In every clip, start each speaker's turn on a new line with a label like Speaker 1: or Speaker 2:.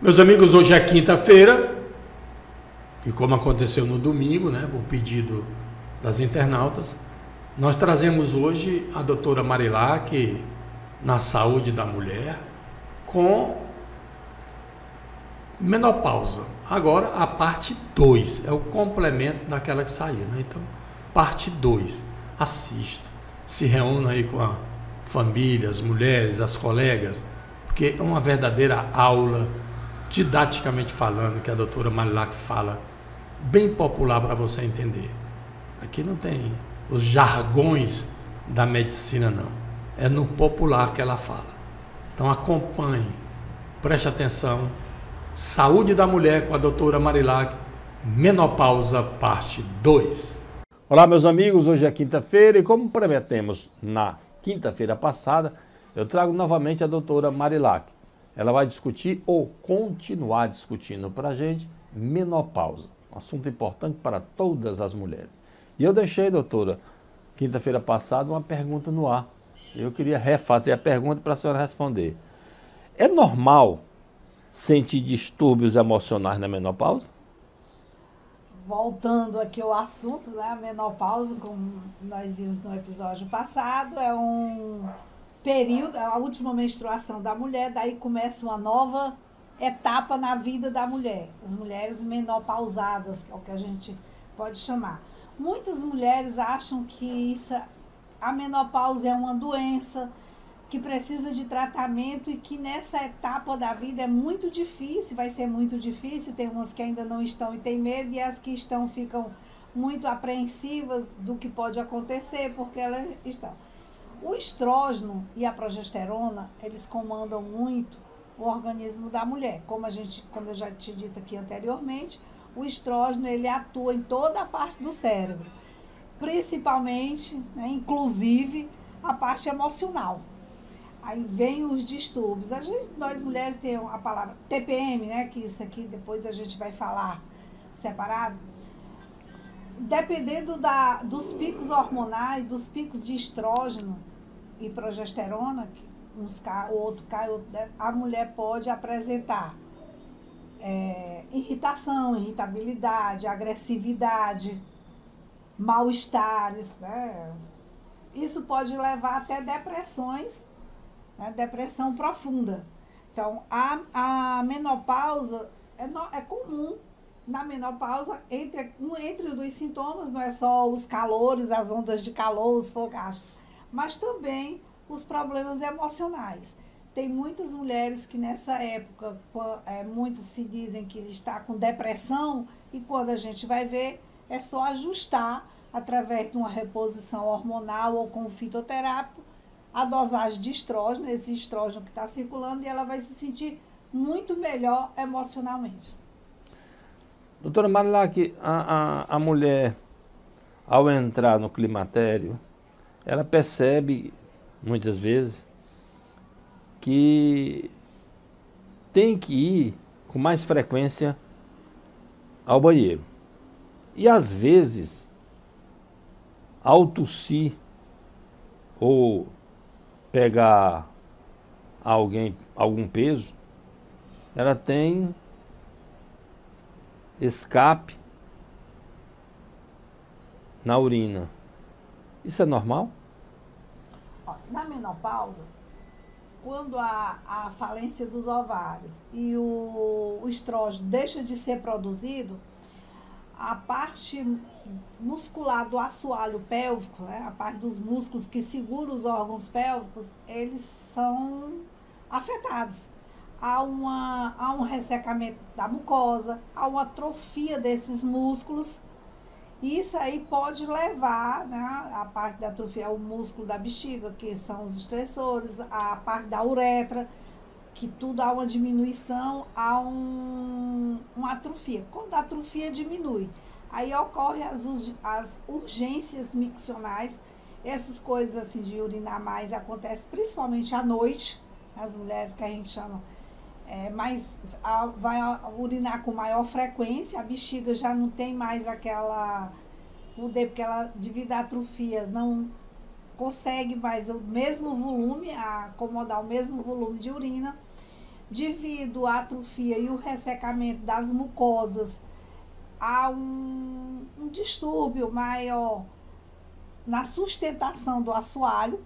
Speaker 1: Meus amigos, hoje é quinta-feira e como aconteceu no domingo, né, por pedido das internautas, nós trazemos hoje a doutora Marilac na saúde da mulher com menopausa. Agora a parte 2, é o complemento daquela que saiu, né? Então, parte 2, assista, se reúna aí com a família, as mulheres, as colegas, porque é uma verdadeira aula, didaticamente falando, que a doutora Marilac fala, bem popular para você entender. Aqui não tem os jargões da medicina, não. É no popular que ela fala. Então acompanhe, preste atenção. Saúde da mulher com a doutora Marilac, menopausa, parte 2. Olá, meus amigos, hoje é quinta-feira e como prometemos na quinta-feira passada, eu trago novamente a doutora Marilac. Ela vai discutir ou continuar discutindo para a gente menopausa, um assunto importante para todas as mulheres. E eu deixei, doutora, quinta-feira passada, uma pergunta no ar. Eu queria refazer a pergunta para a senhora responder. É normal sentir distúrbios emocionais na menopausa?
Speaker 2: Voltando aqui ao assunto, né, a menopausa, como nós vimos no episódio passado, é um período, a última menstruação da mulher, daí começa uma nova etapa na vida da mulher. As mulheres menopausadas, que é o que a gente pode chamar. Muitas mulheres acham que a menopausa é uma doença que precisa de tratamento e que nessa etapa da vida é muito difícil, vai ser muito difícil. Tem umas que ainda não estão e tem medo, e as que estão ficam muito apreensivas do que pode acontecer, porque elas estão. O estrógeno e a progesterona, eles comandam muito o organismo da mulher. Como eu já te dito aqui anteriormente, o estrógeno ele atua em toda a parte do cérebro, principalmente, né, inclusive a parte emocional. Aí vem os distúrbios. Nós mulheres temos a palavra TPM, né, que isso aqui depois a gente vai falar separado. Dependendo dos picos hormonais, dos picos de estrógeno e progesterona, uns cai, o outro cai, a mulher pode apresentar irritação, irritabilidade, agressividade, mal-estares, né? Isso pode levar até depressões, né? Depressão profunda. Então, a menopausa é comum. Na menopausa, entre os sintomas, não é só os calores, as ondas de calor, os fogachos, mas também os problemas emocionais. Tem muitas mulheres que nessa época, muitas se dizem que está com depressão, e quando a gente vai ver, é só ajustar, através de uma reposição hormonal ou com fitoterápico, a dosagem de estrógeno, esse estrógeno que está circulando, e ela vai se sentir muito melhor emocionalmente.
Speaker 1: Doutora Marilac, a mulher, ao entrar no climatério, ela percebe, muitas vezes, que tem que ir com mais frequência ao banheiro. E, às vezes, ao tossir ou pegar algum peso, ela tem escape na urina. Isso é normal?
Speaker 2: Na menopausa, quando a falência dos ovários e o estrógeno deixa de ser produzido, a parte muscular do assoalho pélvico, né, a parte dos músculos que seguram os órgãos pélvicos, eles são afetados. Há um ressecamento da mucosa, há uma atrofia desses músculos, e isso aí pode levar, né, a parte da atrofia, o músculo da bexiga, que são os estressores, a parte da uretra, que tudo há uma diminuição, há uma atrofia. Quando a atrofia diminui, aí ocorrem as urgências miccionais, essas coisas assim de urinar mais acontecem principalmente à noite, as mulheres que a gente chama, mas vai urinar com maior frequência, a bexiga já não tem mais aquela poder, porque ela, devido à atrofia, não consegue mais o mesmo volume, acomodar o mesmo volume de urina. devido à atrofia e o ressecamento das mucosas, há um distúrbio maior na sustentação do assoalho,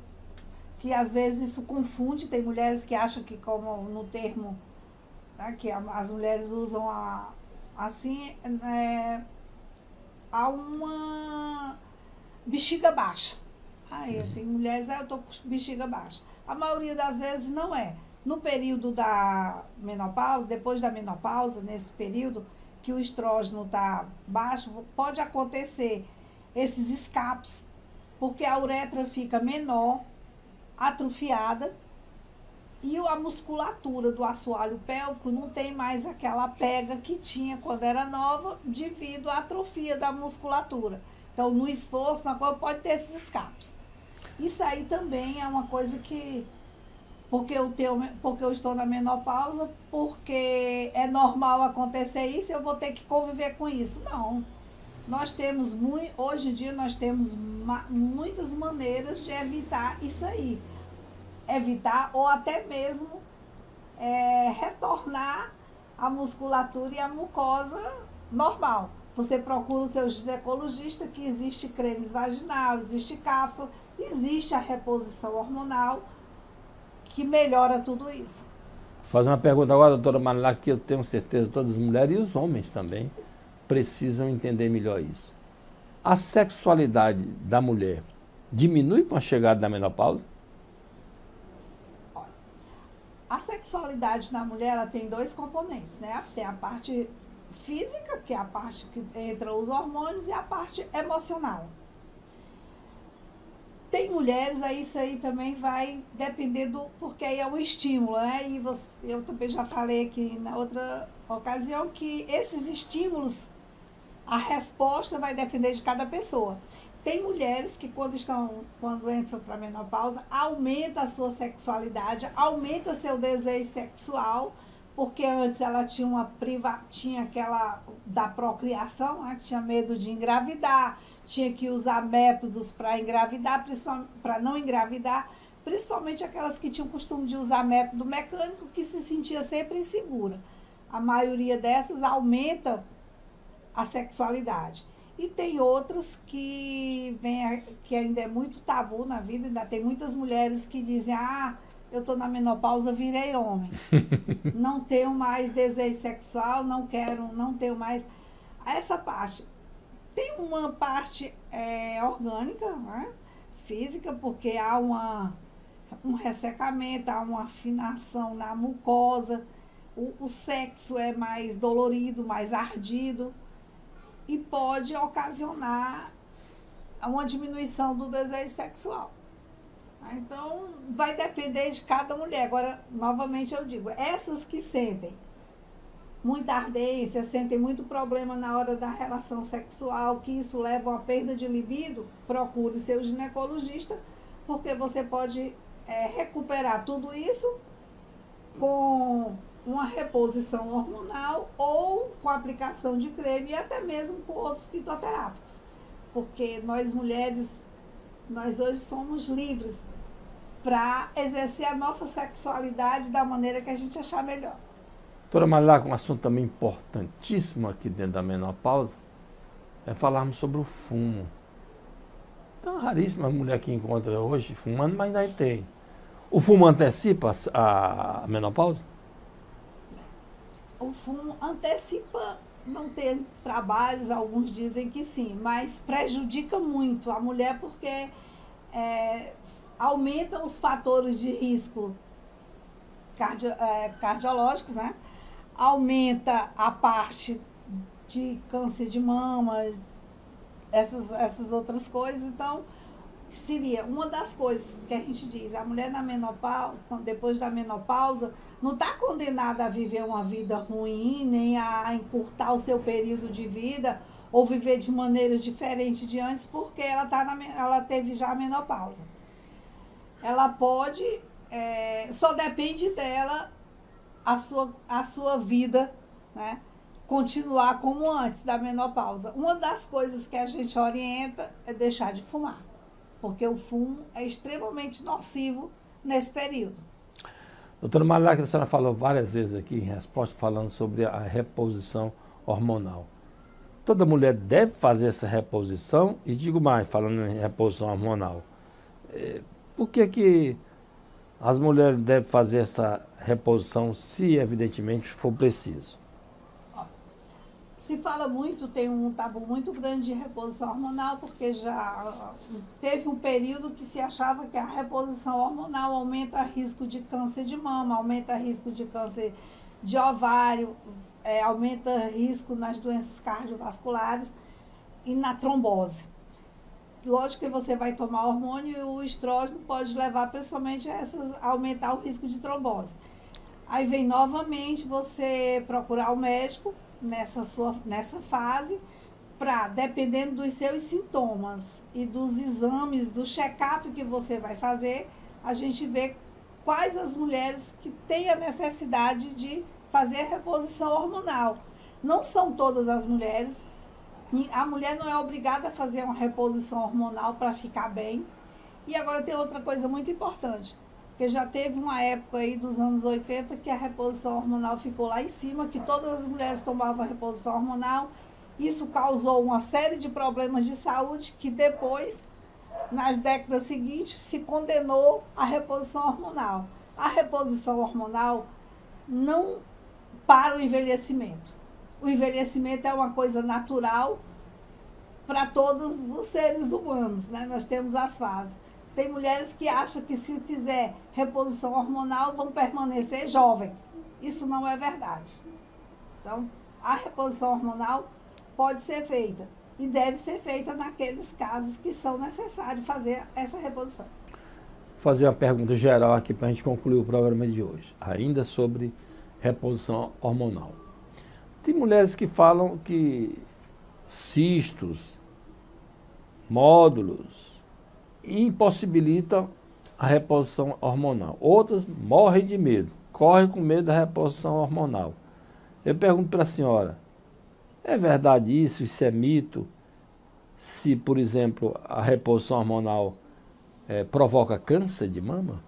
Speaker 2: que às vezes isso confunde, tem mulheres que acham que, como no termo, né, que as mulheres usam assim, há uma bexiga baixa. Tem mulheres, eu estou com bexiga baixa. A maioria das vezes não é. No período da menopausa, depois da menopausa, nesse período que o estrógeno está baixo, pode acontecer esses escapes, porque a uretra fica menor, atrofiada, e a musculatura do assoalho pélvico não tem mais aquela pega que tinha quando era nova, devido à atrofia da musculatura. Então, no esforço, na coisa, pode ter esses escapes. Isso aí também é uma coisa que, porque eu estou na menopausa, porque é normal acontecer isso, eu vou ter que conviver com isso. Não. Nós temos, hoje em dia, nós temos muitas maneiras de evitar isso aí. Evitar ou até mesmo retornar a musculatura e a mucosa normal. Você procura o seu ginecologista, que existe cremes vaginal, existe cápsula, existe a reposição hormonal, que melhora tudo isso.
Speaker 3: Vou fazer uma pergunta agora, doutora Marilá, que eu tenho certeza que todas as mulheres e os homens também precisam entender melhor isso. A sexualidade da mulher diminui com a chegada da menopausa?
Speaker 2: A sexualidade na mulher, ela tem dois componentes, né? Tem a parte física, que é a parte que entra os hormônios, e a parte emocional. Tem mulheres, aí isso aí também vai depender porque aí é um estímulo, né? E eu também já falei aqui na outra ocasião que esses estímulos, a resposta vai depender de cada pessoa. Tem mulheres que quando entram para a menopausa, aumenta a sua sexualidade, aumenta seu desejo sexual, porque antes ela tinha aquela da procriação, né? Tinha medo de engravidar, tinha que usar métodos para engravidar, para não engravidar, principalmente aquelas que tinham o costume de usar método mecânico, que se sentia sempre insegura. A maioria dessas aumenta a sexualidade. E tem outras que ainda é muito tabu na vida, ainda tem muitas mulheres que dizem, eu estou na menopausa, virei homem. Não tenho mais desejo sexual, não tenho mais essa parte. Tem uma parte orgânica, né? Física, porque há um ressecamento, há uma afinação na mucosa, o sexo é mais dolorido, mais ardido, e pode ocasionar uma diminuição do desejo sexual. Então, vai depender de cada mulher. Agora, novamente eu digo, essas que sentem muita ardência, sentem muito problema na hora da relação sexual, que isso leva a uma perda de libido, procure seu ginecologista, porque você pode recuperar tudo isso com uma reposição hormonal ou com a aplicação de creme e até mesmo com outros fitoterápicos. Porque nós mulheres, nós hoje somos livres para exercer a nossa sexualidade da maneira que a gente achar melhor.
Speaker 3: Doutora Marilá, um assunto também importantíssimo aqui dentro da menopausa é falarmos sobre o fumo. Então, raríssima a mulher que encontra hoje fumando, mas ainda tem. O fumo antecipa a menopausa?
Speaker 2: O fumo antecipa, não ter trabalhos, alguns dizem que sim, mas prejudica muito a mulher porque aumenta os fatores de risco cardiológicos, né? Aumenta a parte de câncer de mama, essas outras coisas. Então, seria uma das coisas que a gente diz, a mulher na menopausa, depois da menopausa, não está condenada a viver uma vida ruim, nem a encurtar o seu período de vida, ou viver de maneiras diferentes de antes, porque ela teve já a menopausa. Ela pode, só depende dela a sua vida, né, continuar como antes da menopausa. Uma das coisas que a gente orienta é deixar de fumar, porque o fumo é extremamente nocivo nesse período.
Speaker 3: Doutora Malak, a senhora falou várias vezes aqui em resposta, falando sobre a reposição hormonal. Toda mulher deve fazer essa reposição? E digo mais, falando em reposição hormonal, por que as mulheres devem fazer essa reposição se, evidentemente, for preciso?
Speaker 2: Se fala muito, tem um tabu muito grande de reposição hormonal, porque já teve um período que se achava que a reposição hormonal aumenta o risco de câncer de mama, aumenta o risco de câncer de ovário, aumenta o risco nas doenças cardiovasculares e na trombose. Lógico que você vai tomar hormônio e o estrógeno pode levar principalmente a aumentar o risco de trombose. Aí vem novamente você procurar o médico nessa fase, para, dependendo dos seus sintomas e dos exames, do check-up que você vai fazer, a gente vê quais as mulheres que têm a necessidade de fazer reposição hormonal. Não são todas as mulheres. A mulher não é obrigada a fazer uma reposição hormonal para ficar bem. E agora tem outra coisa muito importante, que já teve uma época aí dos anos 80 que a reposição hormonal ficou lá em cima, que todas as mulheres tomavam a reposição hormonal. Isso causou uma série de problemas de saúde que depois, nas décadas seguintes, se condenou a reposição hormonal. A reposição hormonal não para o envelhecimento. O envelhecimento é uma coisa natural para todos os seres humanos, né? Nós temos as fases. Tem mulheres que acham que se fizer reposição hormonal vão permanecer jovem. Isso não é verdade. Então, a reposição hormonal pode ser feita e deve ser feita naqueles casos que são necessários fazer essa reposição.
Speaker 3: Vou fazer uma pergunta geral aqui para a gente concluir o programa de hoje, ainda sobre reposição hormonal. Tem mulheres que falam que cistos, módulos, impossibilitam a reposição hormonal. Outras morrem de medo, correm com medo da reposição hormonal. Eu pergunto para a senhora, é verdade isso? Isso é mito? Se, por exemplo, a reposição hormonal provoca câncer de mama?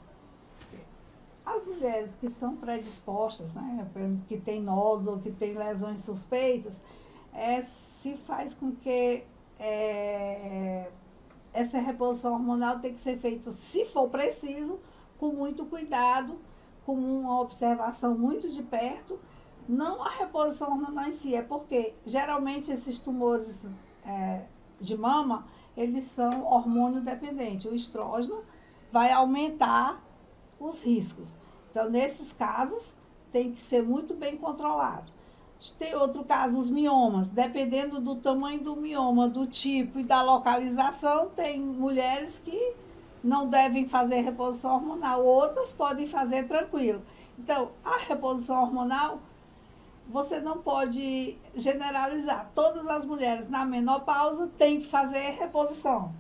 Speaker 2: As mulheres que são predispostas, né, que têm nódulo, que têm lesões suspeitas, se faz com que essa reposição hormonal tem que ser feita, se for preciso, com muito cuidado, com uma observação muito de perto. Não a reposição hormonal em si, é porque geralmente esses tumores de mama, eles são hormônio dependente. O estrógeno vai aumentar os riscos. Então, nesses casos, tem que ser muito bem controlado. Tem outro caso, os miomas. Dependendo do tamanho do mioma, do tipo e da localização, tem mulheres que não devem fazer reposição hormonal. Outras podem fazer tranquilo. Então, a reposição hormonal, você não pode generalizar. Todas as mulheres na menopausa têm que fazer reposição.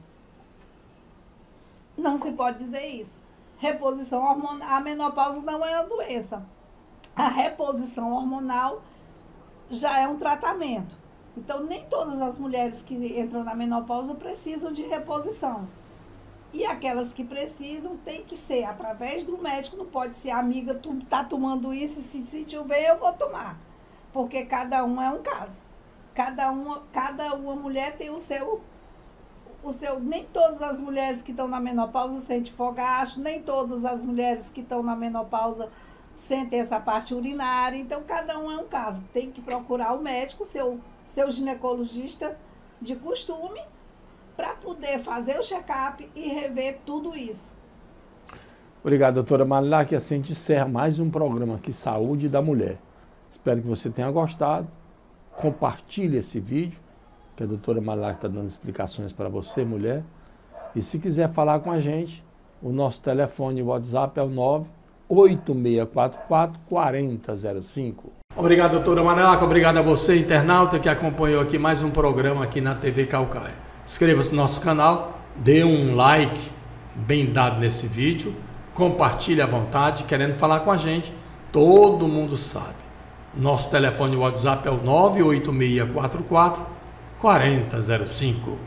Speaker 2: Não se pode dizer isso. Reposição hormonal, a menopausa não é uma doença. A reposição hormonal já é um tratamento. Então, nem todas as mulheres que entram na menopausa precisam de reposição. E aquelas que precisam, tem que ser através do médico, não pode ser amiga, tu tá tomando isso e se sentiu bem, eu vou tomar. Porque cada um é um caso. Cada uma mulher tem o seu, nem todas as mulheres que estão na menopausa sentem fogacho, nem todas as mulheres que estão na menopausa sentem essa parte urinária. Então, cada um é um caso. Tem que procurar o médico, seu ginecologista de costume, para poder fazer o check-up e rever tudo isso.
Speaker 3: Obrigado, doutora Malak. Assim a gente encerra mais um programa aqui, Saúde da Mulher. Espero que você tenha gostado. Compartilhe esse vídeo, que a doutora Malak está dando explicações para você, mulher. E se quiser falar com a gente, o nosso telefone WhatsApp é o 98644-4005.
Speaker 1: Obrigado, doutora Malak. Obrigado a você, internauta, que acompanhou aqui mais um programa aqui na TV Caucaia. Inscreva-se no nosso canal, dê um like bem dado nesse vídeo, compartilhe à vontade. Querendo falar com a gente, todo mundo sabe. Nosso telefone WhatsApp é o 98644-4005.